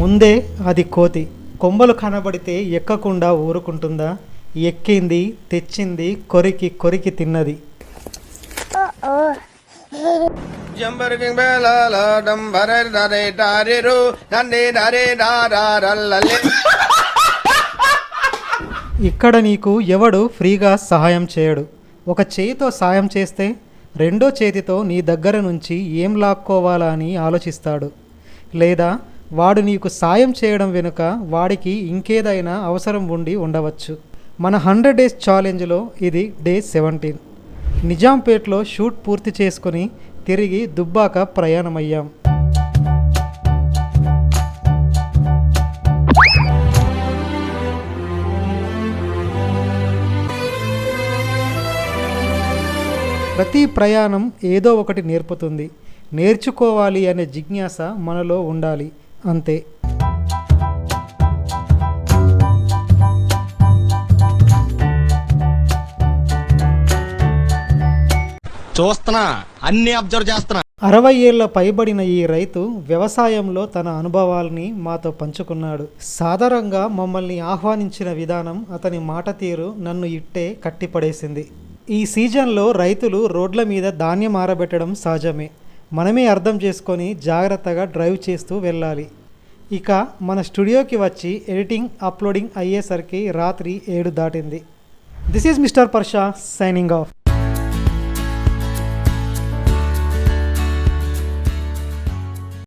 ముందే అది కోతి. కొమ్మలు కనబడితే ఎక్కకుండా ఊరుకుంటుందా? ఎక్కింది, తెచ్చింది, కొరికి కొరికి తిన్నది. ఇక్కడ నీకు ఎవడు ఫ్రీగా సహాయం చేయడు. ఒక చేతితో సాయం చేస్తే రెండో చేతితో నీ దగ్గర నుంచి ఏం లాక్కోవాలా అని ఆలోచిస్తాడు. లేదా వాడు నీకు సాయం చేయడం వెనుక వాడికి ఇంకేదైనా అవసరం ఉండి ఉండవచ్చు. మన 100 డేస్ ఛాలెంజ్లో ఇది డే 17. నిజాంపేట్లో షూట్ పూర్తి చేసుకుని తిరిగి దుబ్బాక ప్రయాణమయ్యాం. ప్రతి ప్రయాణం ఏదో ఒకటి నేర్పుతుంది. నేర్చుకోవాలి అనే జిజ్ఞాస మనలో ఉండాలి, అంతే. చూస్తున్నా, అన్ని అబ్జర్వ్ చేస్తున్నా. 60 ఏళ్ల పైబడిన ఈ రైతు వ్యవసాయంలో తన అనుభవాల్ని మాతో పంచుకున్నాడు. సాధారణంగా మమ్మల్ని ఆహ్వానించిన విధానం, అతని మాట తీరు నన్ను ఇట్టే కట్టిపడేసింది. ఈ సీజన్లో రైతులు రోడ్ల మీద ధాన్యం ఆరబెట్టడం సహజమే. మనమే అర్థం చేసుకొని జాగ్రత్తగా డ్రైవ్ చేస్తూ వెళ్ళాలి. ఇక మన స్టూడియోకి వచ్చి ఎడిటింగ్, అప్లోడింగ్ అయ్యేసరికి రాత్రి 7 దాటింది. This is mister పర్షా signing off.